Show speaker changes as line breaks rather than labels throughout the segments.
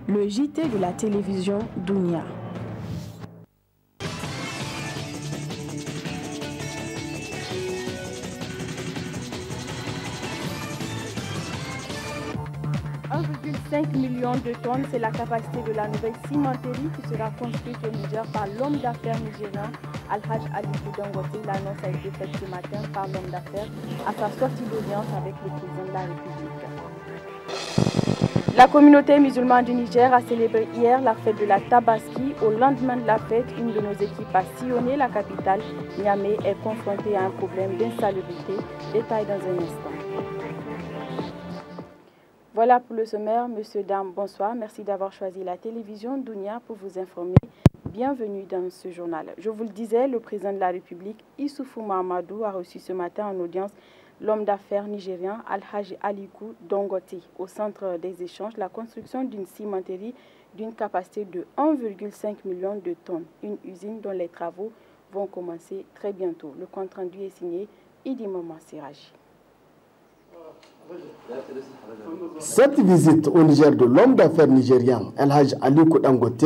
le JT de la télévision Dunia. Millions de tonnes, c'est la capacité de la nouvelle cimenterie qui sera construite au Niger par l'homme d'affaires nigérien Al-Haj Aliko Dangote. L'annonce a été faite ce matin par l'homme d'affaires à sa sortie d'audience avec le président de la République. La communauté musulmane du Niger a célébré hier la fête de la Tabaski. Au lendemain de la fête, une de nos équipes a sillonné la capitale. Niamey est confrontée à un problème d'insalubrité. Détail dans un instant. Voilà pour le sommaire. Monsieur, dames, bonsoir. Merci d'avoir choisi la télévision Dunia pour vous informer. Bienvenue dans ce journal. Je vous le disais, le président de la République, Issoufou Mahamadou, a reçu ce matin en audience l'homme d'affaires nigérien Al-Haj Aliko Dangote. Au centre des échanges, la construction d'une cimenterie d'une capacité de 1,5 million de tonnes. Une usine dont les travaux vont commencer très bientôt. Le compte rendu est signé Idi Maman Siraji.
Cette visite au Niger de l'homme d'affaires nigérien El-Haj Aliko Dangote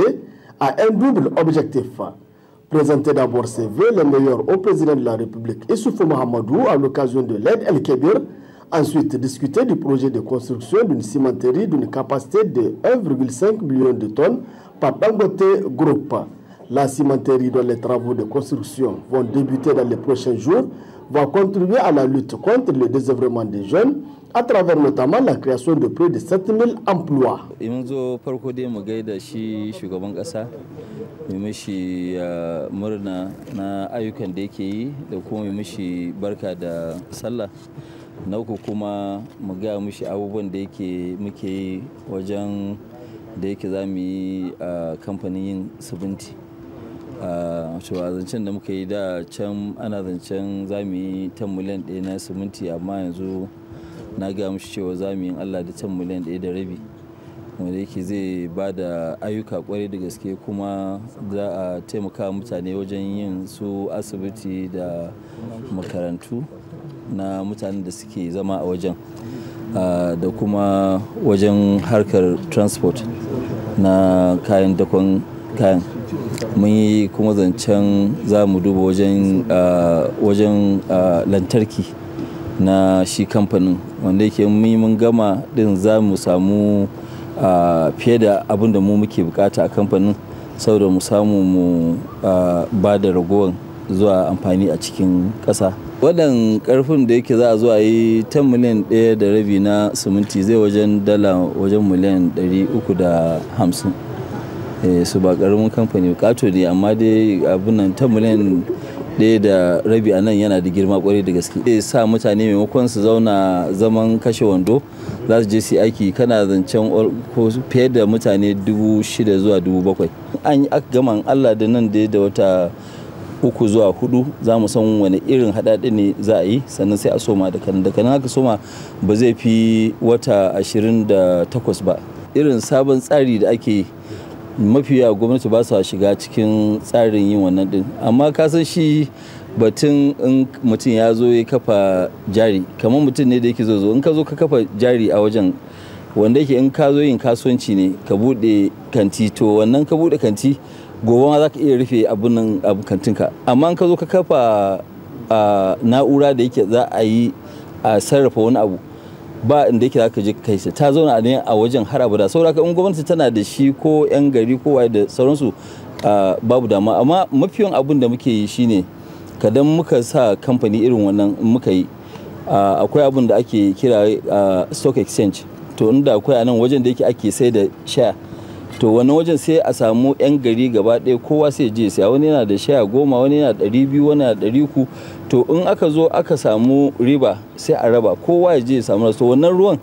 a un double objectif. Présenter d'abord ses vœux les meilleurs au président de la République Issoufou Mahamadou à l'occasion de l'aide El Kébir. Ensuite, discuter du projet de construction d'une cimenterie d'une capacité de 1,5 million de tonnes par Dangote Group. La cimenterie dont les travaux de construction vont débuter dans les prochains jours va contribuer à la lutte contre le désœuvrement des jeunes à travers notamment la création de près de 7000 emplois.
Mun zo farko dai mu gaida shi shugaban kasa mu mishi murna na ayyukan da yake yi da kuma mu mishi barka da sallah. Na uku kuma mu ga mishi abubuwan da yake muke yi wajen da yake zamu yi kamfanin yin siminti. Cewa zancen da muka yi da can ana zancen zamu yi 10 miliyan ɗaya na siminti amma yanzu na ga mishi cewa zamu yi Allah da 10 miliyan ɗaya da rabi wanda yake zai ba da ayyuka kwarai da gaske kuma za a taimaka mutane wajen yin su asibiti da makarantu na mutanen da suke zama a wajen da kuma wajen harkar transport na kayan dakon kayan. Mun yi kuma zancen za mu duba wajen lantarki na shi kamfanin wanda yake mun gama din za mu samu fiye da abin da mu muke bukata a kamfanin saboda mu samu mu ba da ragowar zuwa amfani a cikin ƙasa. Waɗannan ƙarfin da yake za a zo a yi 10 miliyan ɗaya da rabi na siminti zai wajen dala wajen miliyan 350. Su ba ƙaramin kamfani kato ne amma dai abin nan 10 miliyan ɗaya da rabi a nan yana da girma kwarai da gaske. Zai sa mutane maimakon su zauna zaman kashe wando za su je su aiki kana zancen ko fiye da mutane 6,000 zuwa 7,000. An yi aka gama Allah da nan da wata 3 zuwa 4 za mu san wani irin haɗaɗe ne za a yi sannan sai a soma da kanan haka soma ba zai fi wata 28 ba. Irin sabon tsari da ake yi mafiya gwamnati ba su shiga cikin tsarin yin wannan din amma ka san shi batun in mutum ya zo ya kafa jari kamar mutum ne da yake zo in ka zo ka kafa jari a wajen wanda yake in ka zo yin kasuwanci ne ka bude kanti to wannan ka bude kanti gobe ma za ka iya rufe abun kantinka amma in ka zo ka kafa na'ura da yake za a yi a sarrafa wani abu ba inda yake zaka je kai shi ta zauna ne a wajen har abada saboda in gwamnati tana da shi ko yan gari ko waye da sauransu babu dama amma mafiyan abin da muke yi shine kadan muka sa kamfani irin wannan muka yi akwai abin da ake kira stock exchange to inda akwai anan wajen da yake ake sai da share to wannan wajen sai a samu yan gari gaba ɗaya kowa sai je sai wani yana da share 10 wani yana da 200 wani yana da 300 to in aka zo aka samu riba sai a raba kowa ya je ya samu rasto wannan ruwan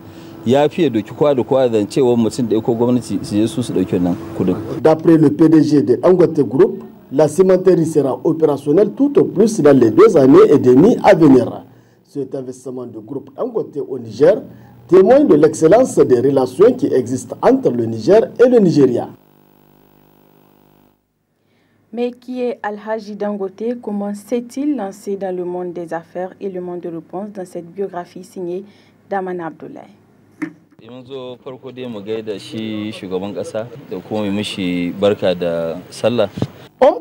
ya fiye doki kowa da kowa da cewa mutum da ko gwamnati su je su dauki wannan kudin.
D'après le PDG de Dangote Group, la cimenterie sera opérationnelle tout au plus dans les 2 années et demie à venir. Cet investissement du groupe Dangote au Niger témoigne de l'excellence des relations qui existent entre le Niger et le Nigeria.
Mais qui est Al-Haj Dangote? Comment s'est-il lancé dans le monde des affaires? Et le monde de réponse dans cette biographie signée d'Aman Abdoulaye.
Homme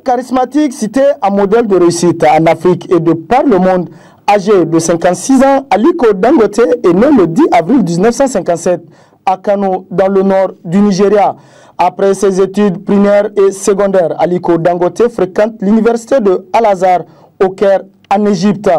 charismatique cité en modèle de réussite en Afrique et de par le monde, âgé de 56 ans, Aliko Dangote est né le 10 avril 1957 à Kano, dans le nord du Nigeria. Après ses études primaires et secondaires, Aliko Dangote fréquente l'université de Al-Azhar au Caire, en Égypte.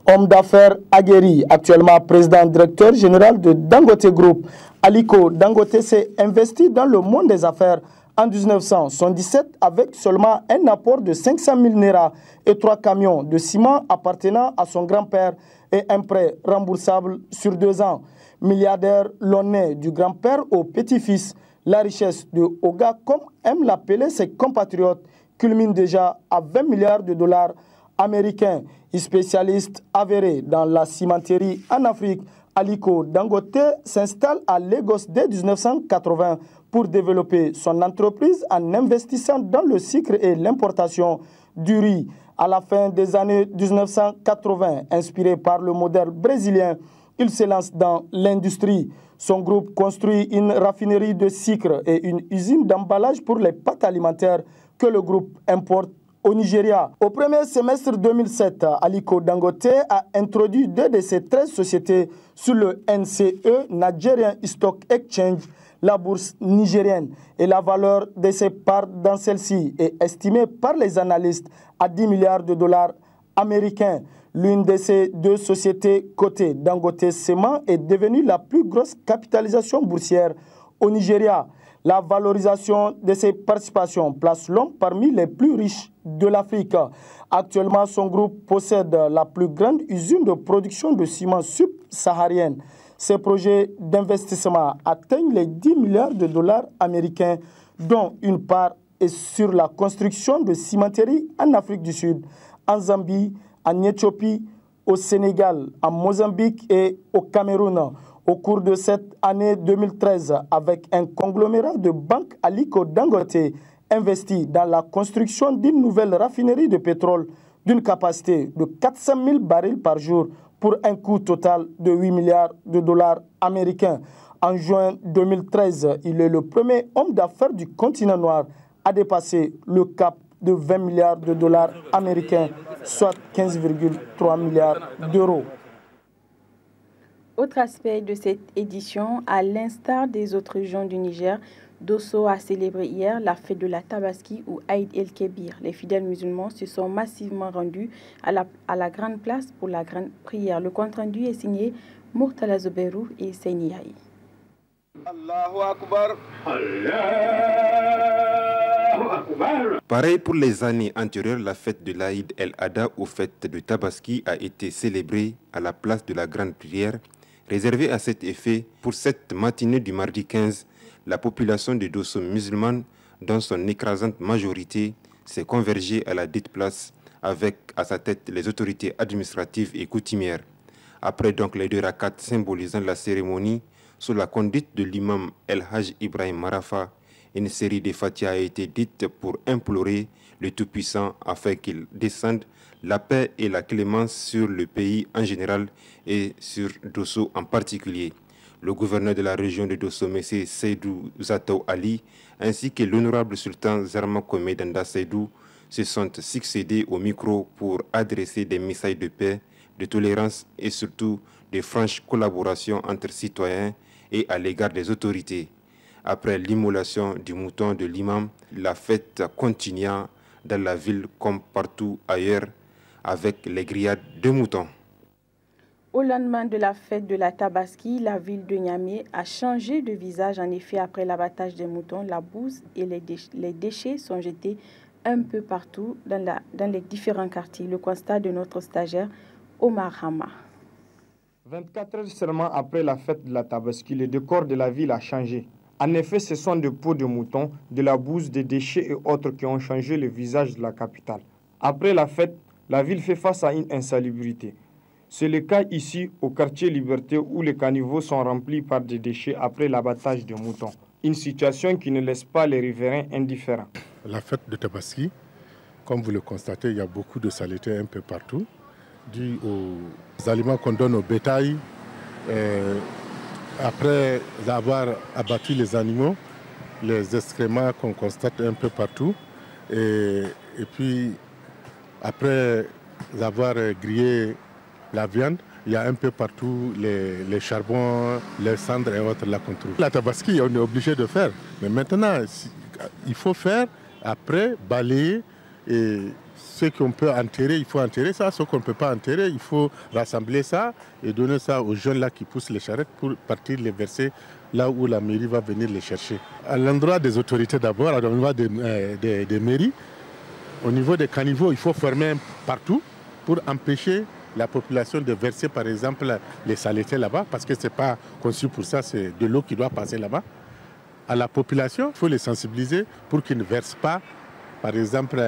Homme d'affaires aguerri, actuellement président directeur général de Dangote Group, Aliko Dangote s'est investi dans le monde des affaires en 1977 avec seulement un apport de 500 000 naira et 3 camions de ciment appartenant à son grand-père et un prêt remboursable sur 2 ans. Milliardaire l'honneur du grand-père au petit-fils, la richesse de Oga, comme aiment l'appeler ses compatriotes, culmine déjà à 20 milliards de dollars américains. Spécialiste avéré dans la cimenterie en Afrique, Aliko Dangote s'installe à Lagos dès 1980 pour développer son entreprise en investissant dans le sucre et l'importation du riz. À la fin des années 1980, inspiré par le modèle brésilien, il se lance dans l'industrie. Son groupe construit une raffinerie de sucre et une usine d'emballage pour les pâtes alimentaires que le groupe importe au Nigeria. Au premier semestre 2007, Aliko Dangote a introduit 2 de ses 13 sociétés sur le NCE, Nigerian Stock Exchange, la bourse nigérienne. Et la valeur de ses parts dans celle-ci est estimée par les analystes à 10 milliards de dollars américains. L'une de ces 2 sociétés cotées, Dangote Cement, est devenue la plus grosse capitalisation boursière au Nigeria. La valorisation de ses participations place l'homme parmi les plus riches de l'Afrique. Actuellement, son groupe possède la plus grande usine de production de ciment subsaharienne. Ces projets d'investissement atteignent les 10 milliards de dollars américains, dont une part est sur la construction de cimenteries en Afrique du Sud, en Zambie, en Éthiopie, au Sénégal, en Mozambique et au Cameroun. Au cours de cette année 2013, avec un conglomérat de banques, Aliko Dangote investit dans la construction d'une nouvelle raffinerie de pétrole d'une capacité de 400 000 barils par jour pour un coût total de 8 milliards de dollars américains. En juin 2013, il est le premier homme d'affaires du continent noir à dépasser le cap de 20 milliards de dollars américains, soit 15,3 milliards d'euros.
Autre aspect de cette édition, à l'instar des autres régions du Niger, Dosso a célébré hier la fête de la Tabaski ou Aïd el-Kébir. Les fidèles musulmans se sont massivement rendus à la grande place pour la grande prière. Le compte-rendu est signé Murtala Zoberou et Seyni Yahi.
Allahu Akbar.
Pareil pour les années antérieures, la fête de l'Aïd el-Adha ou fête de Tabaski a été célébrée à la place de la grande prière. Réservée à cet effet, pour cette matinée du mardi 15, la population de Dosso musulmane, dans son écrasante majorité, s'est convergée à la dite place avec à sa tête les autorités administratives et coutumières. Après donc les 2 rakats symbolisant la cérémonie, sous la conduite de l'imam El-Hajj Ibrahim Marafa, une série de Fatiha a été dite pour implorer le Tout-Puissant afin qu'il descende la paix et la clémence sur le pays en général et sur Dosso en particulier. Le gouverneur de la région de Dosso, M. Seydou Zatou Ali, ainsi que l'honorable sultan Zarma Kome Danda Seydou se sont succédés au micro pour adresser des messages de paix, de tolérance et surtout de franche collaboration entre citoyens et à l'égard des autorités. Après l'immolation du mouton de l'imam, la fête continua dans la ville comme partout ailleurs avec les grillades de moutons.
Au lendemain de la fête de la Tabaski, la ville de Niamey a changé de visage. En effet, après l'abattage des moutons, la bouse et les déchets sont jetés un peu partout dans les différents quartiers. Le constat de notre stagiaire Omar Hama.
24 heures seulement après la fête de la Tabaski, le décor de la ville a changé. En effet, ce sont des peaux de moutons, de la bouse, des déchets et autres qui ont changé le visage de la capitale. Après la fête, la ville fait face à une insalubrité. C'est le cas ici au quartier Liberté où les caniveaux sont remplis par des déchets après l'abattage de moutons. Une situation qui ne laisse pas les riverains indifférents.
La fête de Tabaski, comme vous le constatez, il y a beaucoup de saleté un peu partout, dû aux aliments qu'on donne au bétail, Après avoir abattu les animaux, les excréments qu'on constate un peu partout, et puis après avoir grillé la viande, il y a un peu partout les charbons, les cendres et autres là qu'on trouve. La tabaski, on est obligé de faire. Mais maintenant, il faut faire, après, balayer. Et ce qu'on peut enterrer, il faut enterrer ça. Ce qu'on ne peut pas enterrer, il faut rassembler ça et donner ça aux jeunes là qui poussent les charrettes pour partir les verser là où la mairie va venir les chercher. À l'endroit des autorités d'abord, à l'endroit des mairies, au niveau des caniveaux, il faut fermer partout pour empêcher la population de verser par exemple les saletés là-bas, parce que ce n'est pas conçu pour ça, c'est de l'eau qui doit passer là-bas. À la population, il faut les sensibiliser pour qu'ils ne versent pas par exemple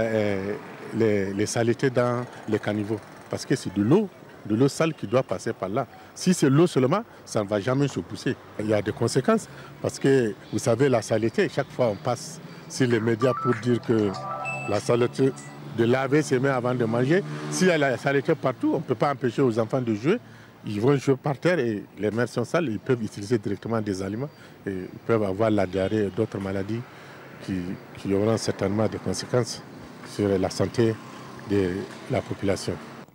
les saletés dans les caniveaux, parce que c'est de l'eau sale qui doit passer par là. Si c'est l'eau seulement, ça ne va jamais se pousser. Il y a des conséquences, parce que vous savez, la saleté, chaque fois on passe sur les médias pour dire que la saleté, de laver ses mains avant de manger. S'il y a la saleté partout, on ne peut pas empêcher aux enfants de jouer. Ils vont jouer par terre et les mains sont sales, ils peuvent utiliser directement des aliments et ils peuvent avoir la diarrhée et d'autres maladies qui auront certainement des conséquences sur la santé de la population.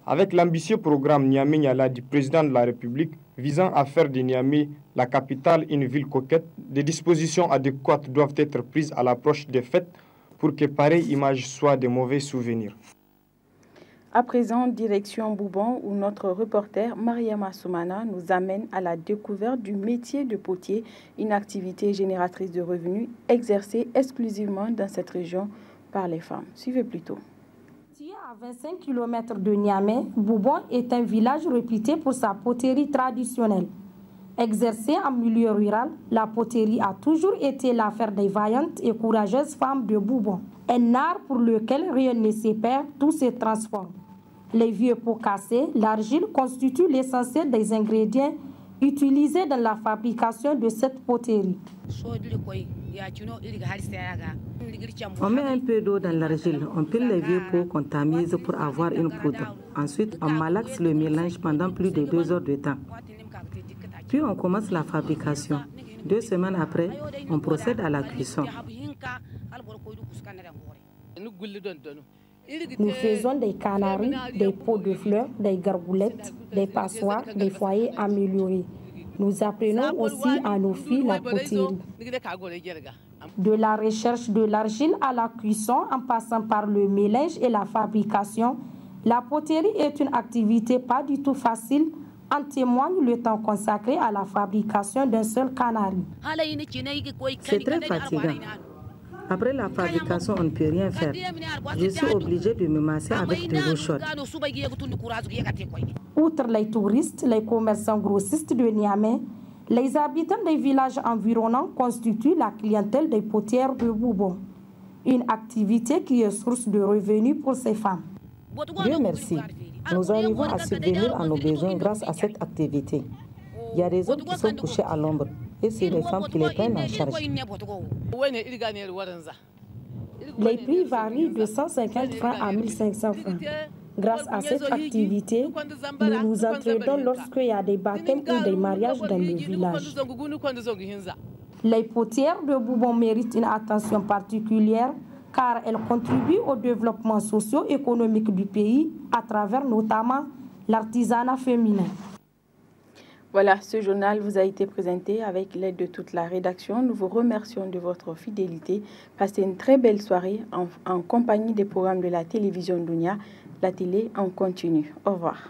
Avec l'ambitieux programme Niamey-Niala du président de la République visant à faire de Niamey la capitale une ville coquette, des dispositions adéquates doivent être prises à l'approche des fêtes pour que pareille image soit de mauvais souvenirs.
À présent, direction Boubon, où notre reporter Mariama Soumana nous amène à la découverte du métier de potier, une activité génératrice de revenus exercée exclusivement dans cette région par les femmes. Suivez plutôt.
À 25 km de Niamey, Boubon est un village réputé pour sa poterie traditionnelle. Exercée en milieu rural, la poterie a toujours été l'affaire des vaillantes et courageuses femmes de Boubon. Un art pour lequel rien ne se perd, tout se transforme. Les vieux pots cassés, l'argile constitue l'essentiel des ingrédients utilisés dans la fabrication de cette poterie.
On met un peu d'eau dans l'argile, on pile les vieux pots qu'on tamise pour avoir une poudre. Ensuite, on malaxe le mélange pendant plus de 2 heures de temps. Puis on commence la fabrication. 2 semaines après, on procède à la cuisson.
Nous faisons des canaries, des pots de fleurs, des gargoulettes, des passoires, des foyers améliorés. Nous apprenons aussi à nos filles la poterie. De la recherche de l'argile à la cuisson, en passant par le mélange et la fabrication, la poterie est une activité pas du tout facile. En témoigne le temps consacré à la fabrication d'un seul canari.
C'est très fatigant. Après la fabrication, on ne peut rien faire. Je suis obligée de me masser avec de l'eau chaude.
Outre les touristes, les commerçants grossistes de Niamey, les habitants des villages environnants constituent la clientèle des potières de Boubon. Une activité qui est source de revenus pour ces femmes.
Dieu merci. Nous arrivons à subvenir à nos besoins grâce à cette activité. Il y a des hommes qui sont couchés à l'ombre et c'est les femmes qui les prennent en charge.
Les prix varient de 150 francs à 1500 francs. Grâce à cette activité, nous nous entraidons lorsqu'il y a des baptêmes ou des mariages dans le village. Les potières de Boubon méritent une attention particulière car elles contribuent au développement socio-économique du pays à travers notamment l'artisanat féminin.
Voilà, ce journal vous a été présenté avec l'aide de toute la rédaction. Nous vous remercions de votre fidélité. Passez une très belle soirée en compagnie des programmes de la télévision Dunia, la télé en continu. Au revoir.